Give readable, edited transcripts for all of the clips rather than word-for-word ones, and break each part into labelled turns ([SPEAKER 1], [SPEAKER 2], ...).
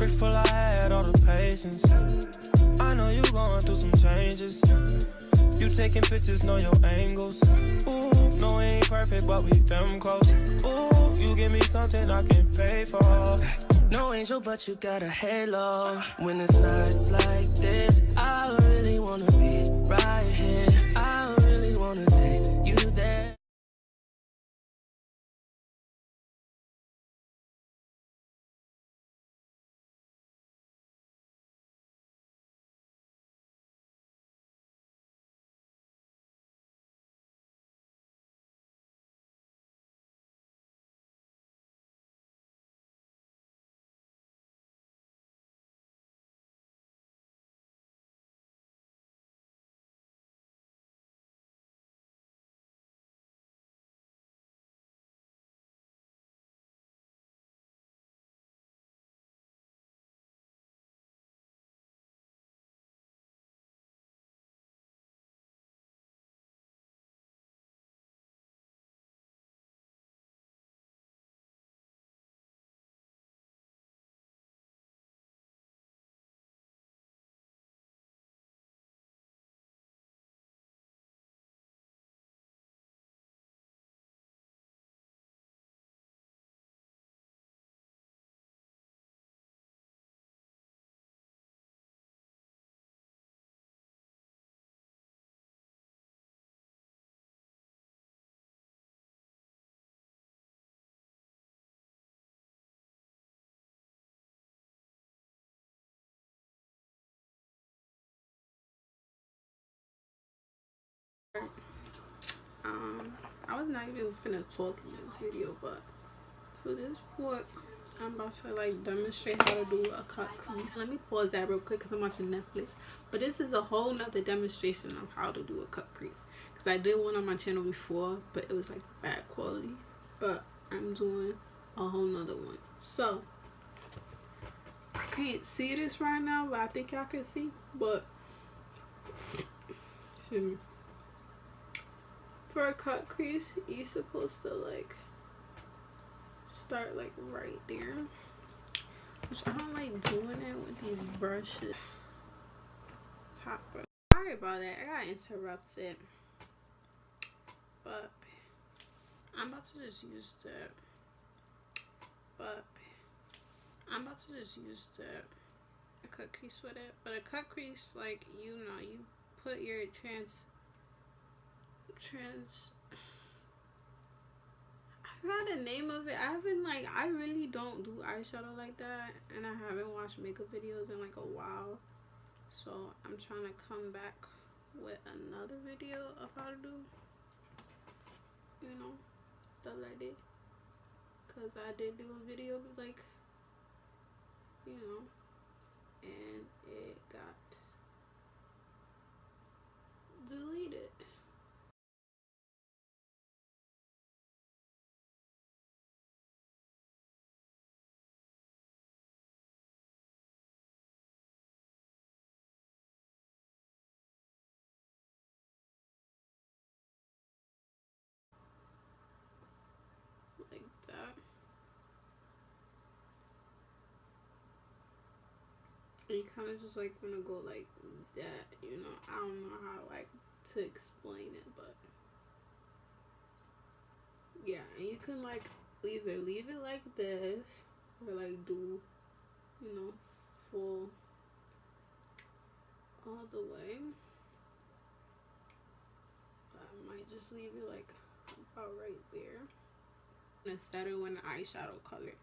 [SPEAKER 1] Grateful I had all the patience. I know you going through some changes. You taking pictures, know your angles. Ooh, no, we ain't perfect, but we them close. Ooh, you give me something I can pay for. No angel, but you got a halo. When it's nights like this, I really wanna be right here. I really wanna take you there.
[SPEAKER 2] I was not even finna talk in this video, but for this part, I'm about to like demonstrate how to do a cut crease. Let me pause that real quick because I'm watching Netflix. But this is a whole nother demonstration of how to do a cut crease, because I did one on my channel before, but it was like bad quality. But I'm doing a whole nother one. So I can't see this right now, but I think y'all can see. But excuse me. For a cut crease, you're supposed to like start like right there, which I don't like doing it with these brushes. Top brush. Sorry about that, I got interrupted, but I'm about to just use that. A cut crease with it. But a cut crease, like, you know, you put your I forgot the name of it. I really don't do eyeshadow like that, and I haven't watched makeup videos in like a while, so I'm trying to come back with another video of how to do, you know, stuff like that, because I did do a video like, you know, and it got deleted. Like that. And you kind of just like want to go like that, you know. I don't know how like to explain it, but yeah. And you can like either leave it like this or like do, you know, full all the way. I might just leave it like about right there. And set it with an eyeshadow color.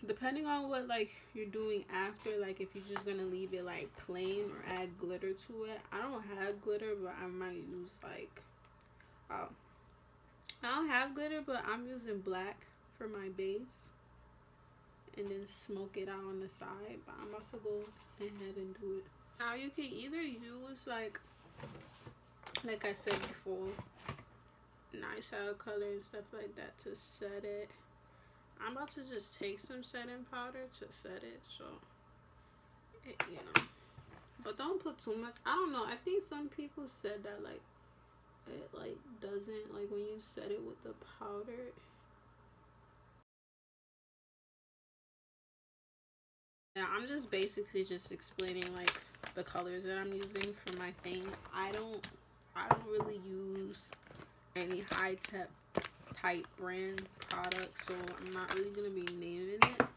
[SPEAKER 2] Depending on what like you're doing after, like if you're just gonna leave it like plain or add glitter to it. I don't have glitter, but I might use like I don't have glitter, but I'm using black for my base, and then smoke it out on the side. But I'm about to go ahead and do it now. You can either use like I said before, an eyeshadow color and stuff like that to set it. I'm about to just take some setting powder to set it, so it, you know, but don't put too much. I don't know, I think some people said that like it like doesn't, like when you set it with the powder, Yeah, I'm just basically just explaining like the colors that I'm using for my thing. I don't really use any high tech type brand products, so I'm not really gonna be naming it.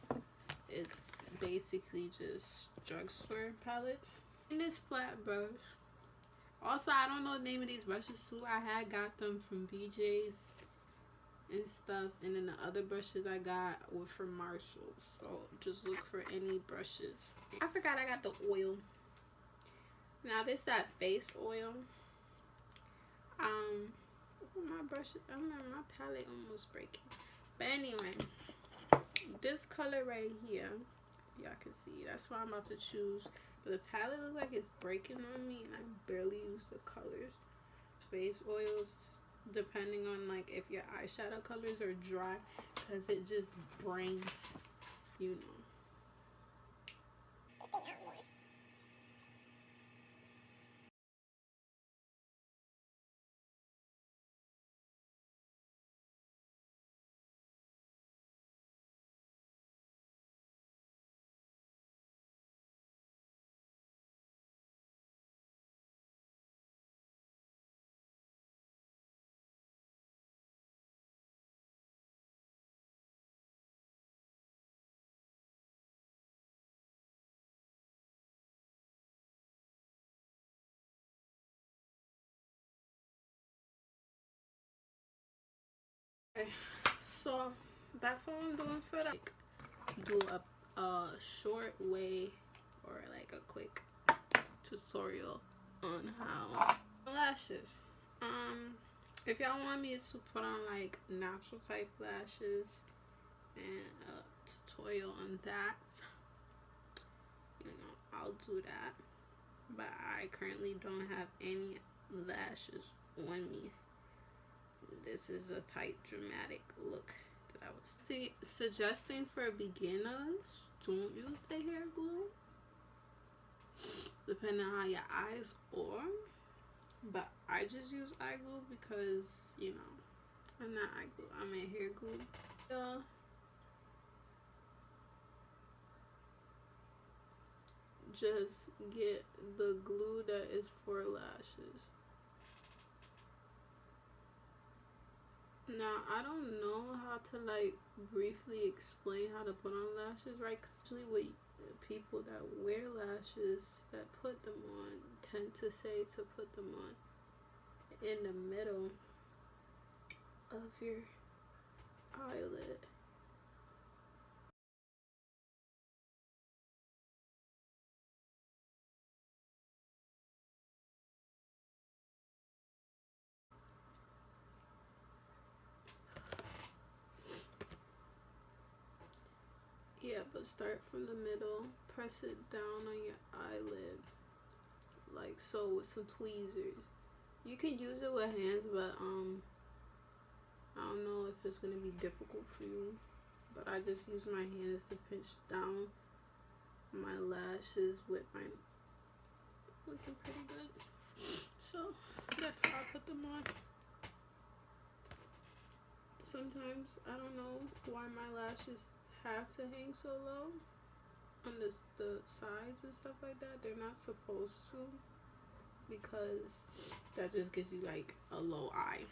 [SPEAKER 2] It's basically just drugstore palettes. And this flat brush. Also, I don't know the name of these brushes too. I had got them from BJ's and stuff, and then the other brushes I got were from Marshalls. So just look for any brushes. I forgot I got the oil. Now this that face oil. My brushes. I remember my palette almost breaking. But anyway, this color right here, y'all can see. That's what I'm about to choose. But the palette looks like it's breaking on me, and I barely use the colors. Face oils, depending on like if your eyeshadow colors are dry, because it just brings, you know. Okay. So that's what I'm doing for like do a short way or like a quick tutorial on how lashes. If y'all want me to put on like natural type lashes and a tutorial on that, you know, I'll do that. But I currently don't have any lashes on me. This is a tight dramatic look that I was suggesting for beginners. Don't use the hair glue, depending on how your eyes are. But I just use eye glue because, you know, I'm not eye glue, I'm a hair glue. Just get the glue that is for lashes. Now, I don't know how to like briefly explain how to put on lashes, right? Because usually with people that wear lashes that put them on tend to say to put them on in the middle of your eyelid. Yeah, but start from the middle, press it down on your eyelid, like so, with some tweezers. You can use it with hands, but I don't know if it's gonna be difficult for you. But I just use my hands to pinch down my lashes with my, looking pretty good. So that's how I put them on. Sometimes I don't know why my lashes have to hang so low on the sides and stuff like that. They're not supposed to, because that just gives you like a low eye.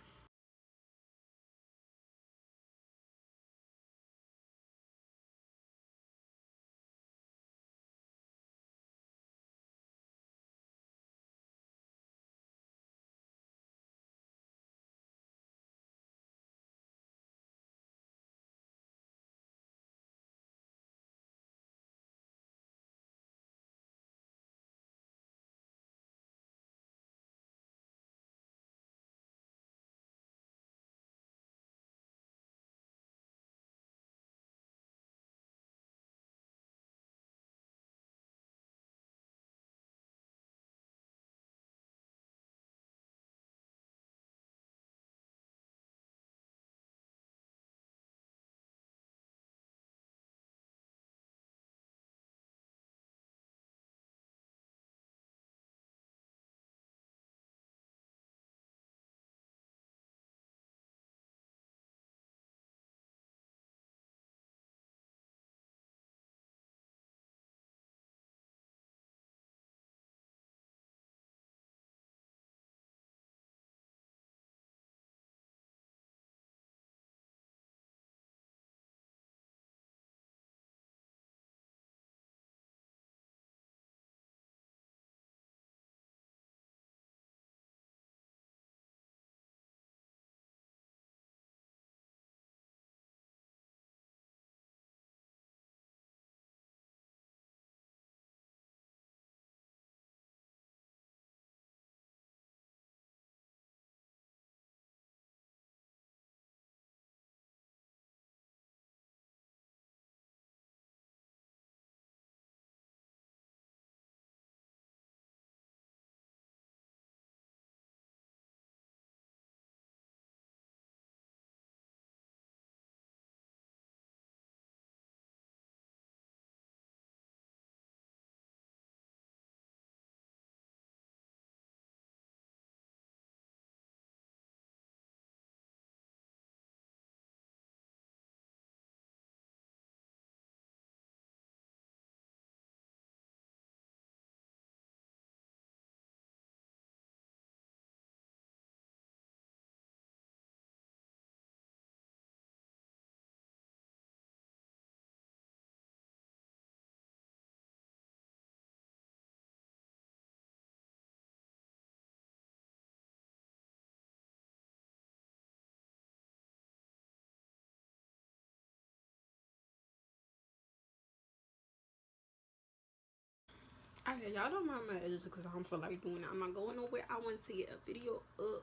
[SPEAKER 2] Okay, y'all don't mind my edits because I don't feel like doing it. I'm not going nowhere. I want to get a video up,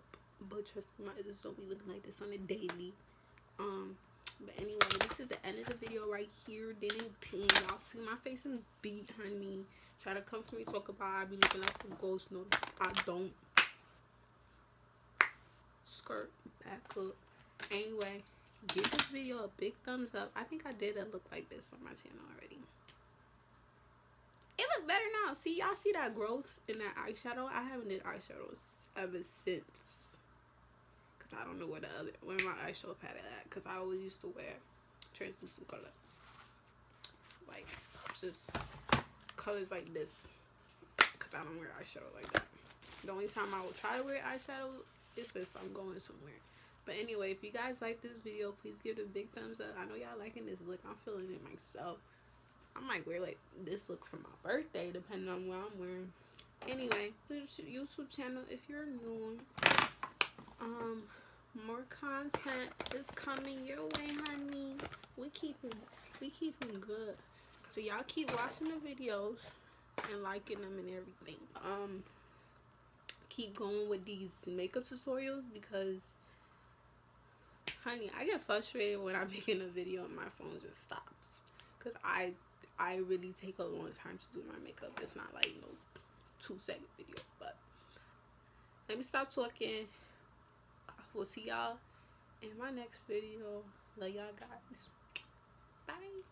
[SPEAKER 2] but trust me, my edits don't be looking like this on a daily. But anyway, this is the end of the video right here. Didn't clean. Y'all see my face is beat, honey. Try to come for me, talk about I be looking like a ghost. No, I don't. Skirt back up. Anyway, give this video a big thumbs up. I think I did a look like this on my channel already. It looks better now. See, y'all see that growth in that eyeshadow? I haven't did eyeshadows ever since. Because I don't know where my eyeshadow palette at. Because I always used to wear translucent color. Like, just colors like this. Because I don't wear eyeshadow like that. The only time I will try to wear eyeshadow is if I'm going somewhere. But anyway, if you guys like this video, please give it a big thumbs up. I know y'all liking this look. I'm feeling it myself. I might wear like this look for my birthday, depending on what I'm wearing. Anyway, to the YouTube channel, if you're new, more content is coming your way, honey. We keeping good. So y'all keep watching the videos and liking them and everything. Keep going with these makeup tutorials because, honey, I get frustrated when I'm making a video and my phone just stops. Cause I really take a long time to do my makeup. It's not like no 2-second video. But let me stop talking. We'll see y'all in my next video. Love y'all guys. Bye.